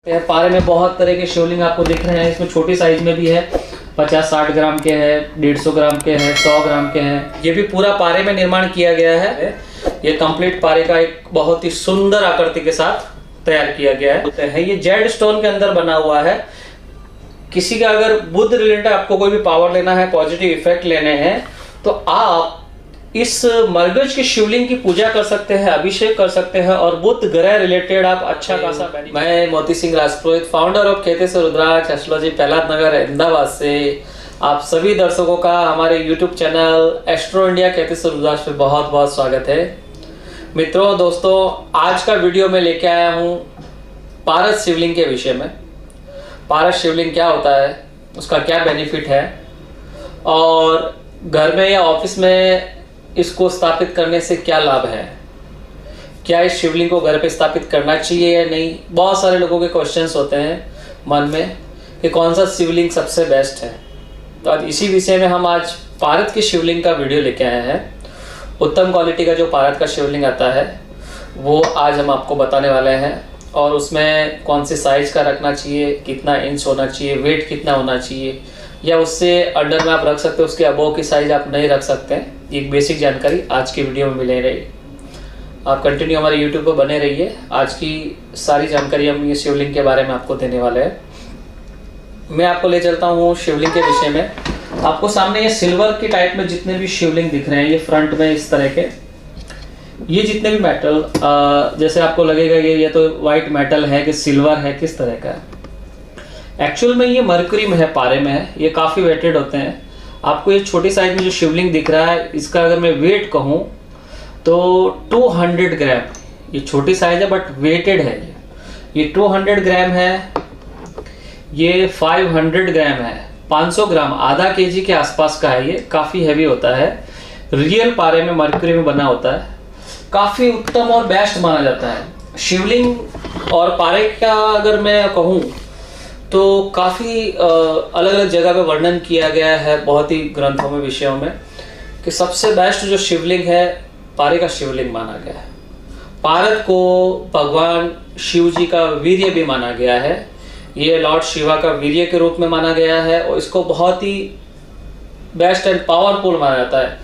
पारे में बहुत तरह के शिवलिंग आपको दिख रहे हैं। इसमें छोटी साइज में भी है, 50-60 ग्राम के हैं, 150 ग्राम के हैं, 100 ग्राम के हैं। ये भी पूरा पारे में निर्माण किया गया है। ये कंप्लीट पारे का एक बहुत ही सुंदर आकृति के साथ तैयार किया गया है। ये जेड स्टोन के अंदर बना हुआ है। किसी का अगर बुद्ध रिलेटेड आपको कोई भी पावर लेना है, पॉजिटिव इफेक्ट लेने हैं, तो आप इस मरगज की शिवलिंग की पूजा कर सकते हैं, अभिषेक कर सकते हैं और बुद्ध ग्रह रिलेटेड आप अच्छा खासा। मैं Moti Singh Rajpurohit, founder of Kheteshwar Rudraksh astrology, Prahlad Nagar, Ahmedabad से आप सभी दर्शकों का हमारे YouTube channel astro India Kheteshwar Rudraksh पे बहुत बहुत स्वागत है। मित्रों, दोस्तों, आज का वीडियो में लेके आया हूँ पारस शिवलिंग के विषय में। पारस शिवलिंग क्या होता है, उसका क्या बेनिफिट है और घर में या ऑफिस में इसको स्थापित करने से क्या लाभ है, क्या इस शिवलिंग को घर पे स्थापित करना चाहिए या नहीं। बहुत सारे लोगों के क्वेश्चंस होते हैं मन में कि कौन सा शिवलिंग सबसे बेस्ट है। तो आज इसी विषय में हम आज पारस की शिवलिंग का वीडियो लेके आए हैं। उत्तम क्वालिटी का जो पारस का शिवलिंग आता है वो आज हम आपको बताने वाले हैं, और उसमें कौन से साइज का रखना चाहिए, कितना इंच होना चाहिए, वेट कितना होना चाहिए, या उससे अंडर में आप रख सकते हो, उसके अबोव की साइज आप नहीं रख सकते हैं। एक बेसिक जानकारी आज की वीडियो में मिले रही। आप कंटिन्यू हमारे यूट्यूब पर बने रहिए। आज की सारी जानकारी हम ये शिवलिंग के बारे में आपको देने वाले हैं। मैं आपको ले चलता हूँ शिवलिंग के विषय में। आपको सामने ये सिल्वर की टाइप में जितने भी शिवलिंग दिख रहे हैं, ये फ्रंट में इस तरह के, ये जितने भी मेटल, जैसे आपको लगेगा ये तो वाइट मेटल है कि सिल्वर है, किस तरह का है। एक्चुअल में ये मरकरी में है, पारे में है। ये काफ़ी वेटेड होते हैं। आपको ये छोटी साइज में जो शिवलिंग दिख रहा है, इसका अगर मैं वेट कहूँ तो 200 ग्राम। ये छोटी साइज है बट वेटेड है। ये 200 ग्राम है, ये 500 ग्राम है, 500 ग्राम, आधा केजी के आसपास का है। ये काफ़ी हैवी होता है। रियल पारे में मरकरी में बना होता है। काफ़ी उत्तम और बेस्ट माना जाता है शिवलिंग। और पारे का अगर मैं कहूँ तो काफ़ी अलग अलग जगह पे वर्णन किया गया है, बहुत ही ग्रंथों में, विषयों में, कि सबसे बेस्ट जो शिवलिंग है पारे का शिवलिंग माना गया है। पारस को भगवान शिव जी का वीर्य भी माना गया है। ये लॉर्ड शिवा का वीर्य के रूप में माना गया है और इसको बहुत ही बेस्ट एंड पावरफुल माना जाता है।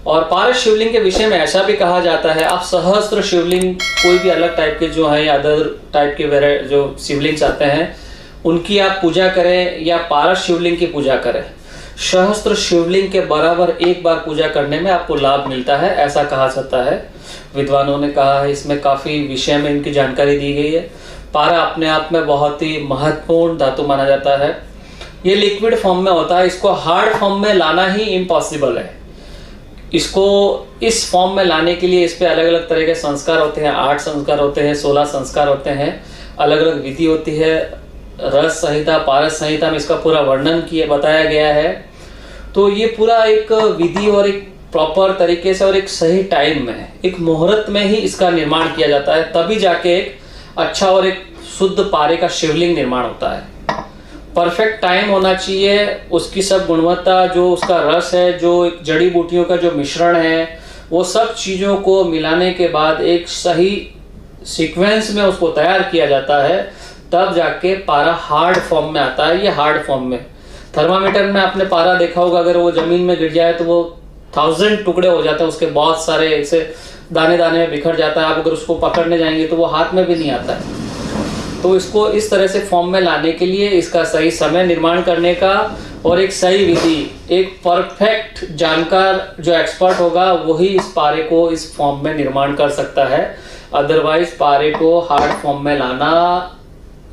और पारस शिवलिंग के विषय में ऐसा भी कहा जाता है, आप सहस्त्र शिवलिंग, कोई भी अलग टाइप के जो है, अदर टाइप के जो शिवलिंग्स आते हैं, उनकी आप पूजा करें या पारस शिवलिंग की पूजा करें, सहस्त्र शिवलिंग के बराबर एक बार पूजा करने में आपको लाभ मिलता है, ऐसा कहा जाता है। विद्वानों ने कहा है, इसमें काफ़ी विषय में इनकी जानकारी दी गई है। पारा अपने आप में बहुत ही महत्वपूर्ण धातु माना जाता है। ये लिक्विड फॉर्म में होता है, इसको हार्ड फॉर्म में लाना ही इम्पॉसिबल है। इसको इस फॉर्म में लाने के लिए इस पर अलग अलग तरह के संस्कार होते हैं, 8 संस्कार होते हैं, 16 संस्कार होते हैं, अलग अलग विधि होती है। रस संहिता, पारस संहिता में इसका पूरा वर्णन किया बताया गया है। तो ये पूरा एक विधि और एक प्रॉपर तरीके से और एक सही टाइम में, एक मुहूर्त में ही इसका निर्माण किया जाता है, तभी जाके एक अच्छा और एक शुद्ध पारे का शिवलिंग निर्माण होता है। परफेक्ट टाइम होना चाहिए, उसकी सब गुणवत्ता, जो उसका रस है, जो एक जड़ी बूटियों का जो मिश्रण है, वो सब चीज़ों को मिलाने के बाद एक सही सीक्वेंस में उसको तैयार किया जाता है, तब जाके पारा हार्ड फॉर्म में आता है। ये हार्ड फॉर्म में, थर्मामीटर में आपने पारा देखा होगा, अगर वो जमीन में गिर जाए तो वो 1000 टुकड़े हो जाते हैं, उसके बहुत सारे ऐसे दाने दाने में बिखर जाता है। आप अगर उसको पकड़ने जाएंगे तो वो हाथ में भी नहीं आता है। तो इसको इस तरह से फॉर्म में लाने के लिए इसका सही समय निर्माण करने का और एक सही विधि, एक परफेक्ट जानकार जो एक्सपर्ट होगा वही इस पारे को इस फॉर्म में निर्माण कर सकता है। अदरवाइज पारे को हार्ड फॉर्म में लाना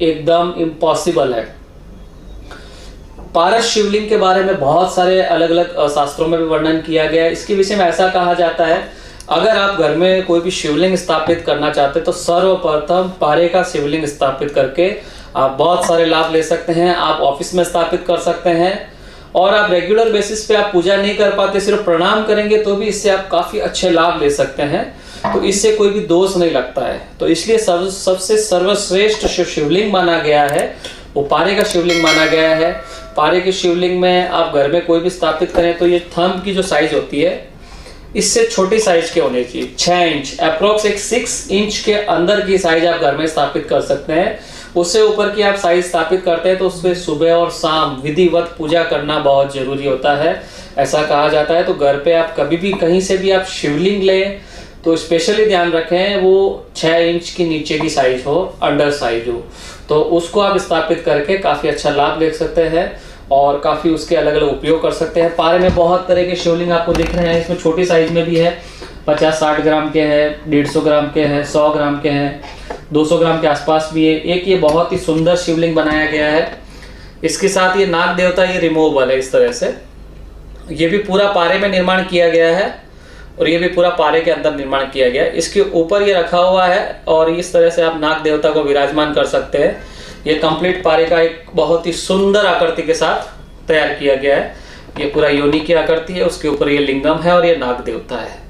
एकदम इम्पॉसिबल है। पारस शिवलिंग के बारे में बहुत सारे अलग अलग शास्त्रों में भी वर्णन किया गया है। इसके विषय में ऐसा कहा जाता है, अगर आप घर में कोई भी शिवलिंग स्थापित करना चाहते हैं तो सर्वप्रथम पारे का शिवलिंग स्थापित करके आप बहुत सारे लाभ ले सकते हैं। आप ऑफिस में स्थापित कर सकते हैं, और आप रेगुलर बेसिस पे आप पूजा नहीं कर पाते, सिर्फ प्रणाम करेंगे तो भी इससे आप काफ़ी अच्छे लाभ ले सकते हैं। तो इससे कोई भी दोष नहीं लगता है। तो इसलिए सबसे सर्वश्रेष्ठ शिवलिंग माना गया है वो पारे का शिवलिंग माना गया है। पारे के शिवलिंग में आप घर में कोई भी स्थापित करें तो ये थंब की जो साइज होती है, इससे छोटी साइज के होने चाहिए, 6 इंच, अप्रोक्स एक 6 इंच के अंदर की साइज आप घर में स्थापित कर सकते हैं। उससे ऊपर की आप साइज स्थापित करते हैं तो उसमें सुबह और शाम विधिवत पूजा करना बहुत जरूरी होता है। ऐसा कहा जाता है। तो घर पे आप कभी भी कहीं से भी आप शिवलिंग लें तो स्पेशली ध्यान रखें वो 6 इंच की नीचे की साइज हो, अंडर साइज हो, तो उसको आप स्थापित करके काफ़ी अच्छा लाभ ले सकते हैं और काफ़ी उसके अलग अलग उपयोग कर सकते हैं। पारे में बहुत तरह के शिवलिंग आपको दिख रहे हैं। इसमें छोटी साइज में भी है, 50-60 ग्राम के हैं, 150 ग्राम के हैं, 100 ग्राम के हैं, 200 ग्राम के आसपास भी है। एक ये बहुत ही सुंदर शिवलिंग बनाया गया है। इसके साथ ये नाग देवता ये रिमूवेबल है इस तरह से। ये भी पूरा पारे में निर्माण किया गया है और ये भी पूरा पारे के अंदर निर्माण किया गया है। इसके ऊपर ये रखा हुआ है और इस तरह से आप नाग देवता को विराजमान कर सकते हैं। ये कंप्लीट पारे का एक बहुत ही सुंदर आकृति के साथ तैयार किया गया है। ये पूरा योनि की आकृति है, उसके ऊपर ये लिंगम है और ये नाग देवता है।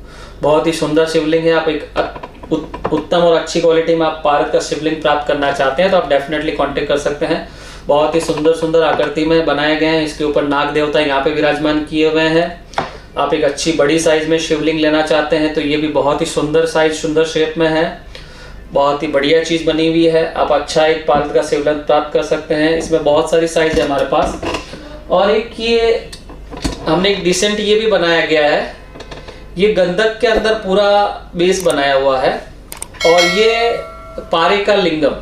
बहुत ही सुंदर शिवलिंग है। आप एक उत्तम और अच्छी क्वालिटी में आप पारद का शिवलिंग प्राप्त करना चाहते हैं तो आप डेफिनेटली कांटेक्ट कर सकते हैं। बहुत ही सुंदर सुंदर आकृति में बनाए गए हैं। इसके ऊपर नाग देवता यहाँ पे विराजमान किए हुए हैं। आप एक अच्छी बड़ी साइज में शिवलिंग लेना चाहते हैं तो ये भी बहुत ही सुंदर साइज, सुंदर शेप में है। बहुत ही बढ़िया चीज़ बनी हुई है। आप अच्छा एक पारद का शिवलिंग प्राप्त कर सकते हैं। इसमें बहुत सारी साइज है हमारे पास। और एक ये हमने एक डिसेंट ये भी बनाया गया है। ये गंधक के अंदर पूरा बेस बनाया हुआ है और ये पारे का लिंगम,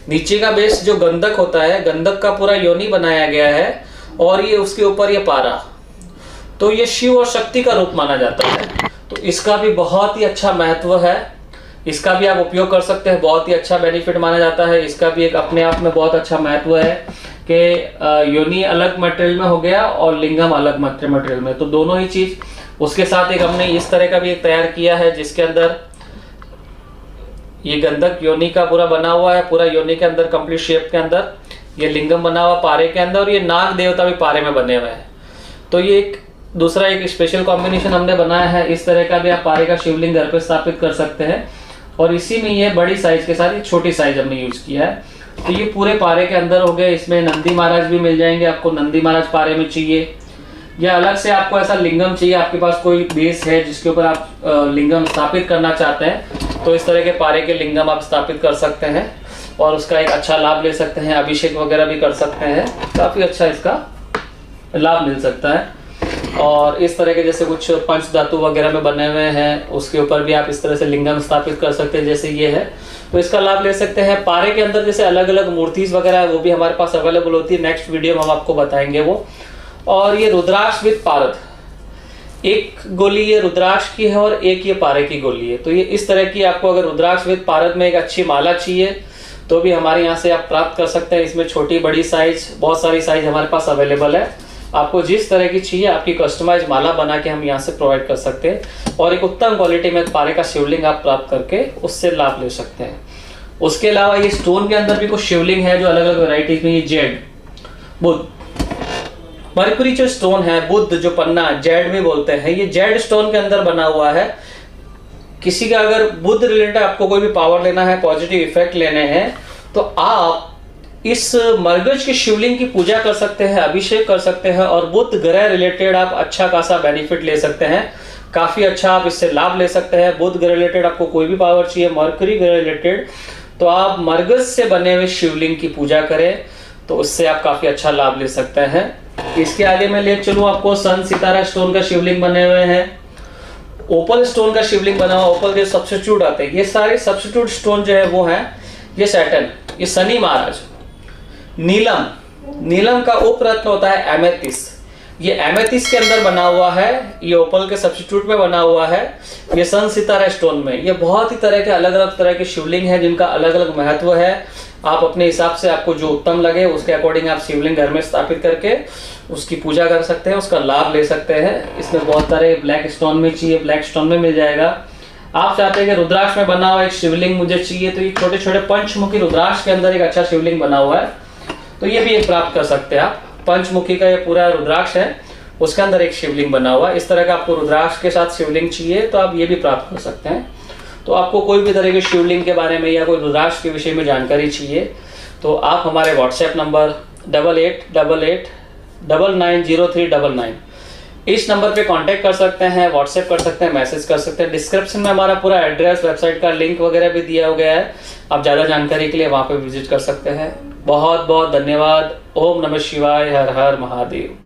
नीचे का बेस जो गंधक होता है, गंधक का पूरा योनि बनाया गया है और ये उसके ऊपर ये पारा, तो ये शिव और शक्ति का रूप माना जाता है। तो इसका भी बहुत ही अच्छा महत्व है। इसका भी आप उपयोग कर सकते हैं। बहुत ही अच्छा बेनिफिट माना जाता है। इसका भी एक अपने आप में बहुत अच्छा महत्व है कि योनि अलग मटेरियल में हो गया और लिंगम अलग मटेरियल में, तो दोनों ही चीज। उसके साथ एक हमने इस तरह का भी एक तैयार किया है जिसके अंदर ये गंधक योनि का पूरा बना हुआ है। पूरा योनि के अंदर कंप्लीट शेप के अंदर ये लिंगम बना हुआ पारे के अंदर और ये नाग देवता भी पारे में बने हुए हैं। तो ये एक दूसरा एक स्पेशल कॉम्बिनेशन हमने बनाया है। इस तरह का भी आप पारे का शिवलिंग घर पे स्थापित कर सकते हैं और इसी में ये बड़ी साइज के साथ एक छोटी साइज हमने यूज किया है। तो ये पूरे पारे के अंदर हो गए। इसमें नंदी महाराज भी मिल जाएंगे आपको। नंदी महाराज पारे में चाहिए या अलग से आपको ऐसा लिंगम चाहिए, आपके पास कोई बेस है जिसके ऊपर आप लिंगम स्थापित करना चाहते हैं तो इस तरह के पारे के लिंगम आप स्थापित कर सकते हैं और उसका एक अच्छा लाभ ले सकते हैं। अभिषेक वगैरह भी कर सकते हैं। काफी अच्छा इसका लाभ मिल सकता है। और इस तरह के जैसे कुछ पंच धातु वगैरह में बने हुए हैं उसके ऊपर भी आप इस तरह से लिंगम स्थापित कर सकते हैं, जैसे ये है, तो इसका लाभ ले सकते हैं। पारे के अंदर जैसे अलग अलग मूर्तिज वगैरह है वो भी हमारे पास अवेलेबल होती है। नेक्स्ट वीडियो में हम आपको बताएंगे वो। और ये रुद्राक्ष विद पारद, एक गोली ये रुद्राक्ष की है और एक ये पारे की गोली है। तो ये इस तरह की आपको अगर रुद्राक्ष विद पारद में एक अच्छी माला चाहिए तो भी हमारे यहाँ से आप प्राप्त कर सकते हैं। इसमें छोटी बड़ी साइज बहुत सारी साइज हमारे पास अवेलेबल है। आपको जिस तरह की चाहिए आपकी कस्टमाइज माला बना के हम यहाँ से प्रोवाइड कर सकते हैं और एक उत्तम क्वालिटी में पारे का शिवलिंग आप प्राप्त करके उससे लाभ ले सकते हैं। उसके अलावा ये स्टोन के अंदर भी कुछ शिवलिंग है जो अलग अलग वेराइटीज में। ये जेड बुद्ध मरकुरी जो स्टोन है, बुद्ध जो पन्ना जेड भी बोलते हैं, ये जेड स्टोन के अंदर बना हुआ है। किसी का अगर बुद्ध रिलेटेड आपको कोई भी पावर लेना है, पॉजिटिव इफेक्ट लेने हैं तो आप इस मरगज के शिवलिंग की पूजा कर सकते हैं, अभिषेक कर सकते हैं और बुद्ध ग्रह रिलेटेड आप अच्छा खासा बेनिफिट ले सकते हैं। काफी अच्छा आप इससे लाभ ले सकते हैं। बुद्ध ग्रह रिलेटेड आपको कोई भी पावर चाहिए, मरकरी ग्रह रिलेटेड, तो आप मरगज से बने हुए शिवलिंग की पूजा करें तो उससे आप काफी अच्छा लाभ ले सकते हैं। इसके आगे मैं ले चलूं आपको, सन सितारा स्टोन का शिवलिंग बने हुए हैं, ओपल स्टोन का शिवलिंग बना हुआ। ओपल के सब्स्टिट्यूट आते हैं, ये सारे सब्स्टिट्यूट स्टोन जो है वो है ये सैटर्न, ये शनि महाराज। नीलम, नीलम का उपरत्न होता है एमेथिस्ट, ये एमेथिस्ट के अंदर बना हुआ है। ये ओपल के सब्स्टिट्यूट में बना हुआ है। ये सन सितारा स्टोन में। ये बहुत ही तरह के अलग अलग तरह के शिवलिंग हैं जिनका अलग अलग महत्व है। आप अपने हिसाब से आपको जो उत्तम लगे उसके अकॉर्डिंग आप शिवलिंग घर में स्थापित करके उसकी पूजा कर सकते हैं, उसका लाभ ले सकते हैं। इसमें बहुत सारे ब्लैक स्टोन में चाहिए, ब्लैक स्टोन में मिल जाएगा। आप चाहते हैं कि रुद्राक्ष में बना हुआ एक शिवलिंग मुझे चाहिए तो ये छोटे छोटे पंचमुखी रुद्राक्ष के अंदर एक अच्छा शिवलिंग बना हुआ है तो ये भी एक प्राप्त कर सकते हैं आप। पंचमुखी का ये पूरा रुद्राक्ष है, उसके अंदर एक शिवलिंग बना हुआ है। इस तरह का आपको रुद्राक्ष के साथ शिवलिंग चाहिए तो आप ये भी प्राप्त कर सकते हैं। तो आपको कोई भी तरह के शिवलिंग के बारे में या कोई रुद्राक्ष के विषय में जानकारी चाहिए तो आप हमारे व्हाट्सएप नंबर 8888990399 इस नंबर पे कांटेक्ट कर सकते हैं, व्हाट्सएप कर सकते हैं, मैसेज कर सकते हैं। डिस्क्रिप्शन में हमारा पूरा एड्रेस, वेबसाइट का लिंक वगैरह भी दिया गया है, आप ज़्यादा जानकारी के लिए वहाँ पे विजिट कर सकते हैं। बहुत बहुत धन्यवाद। ओम नमः शिवाय, हर हर महादेव।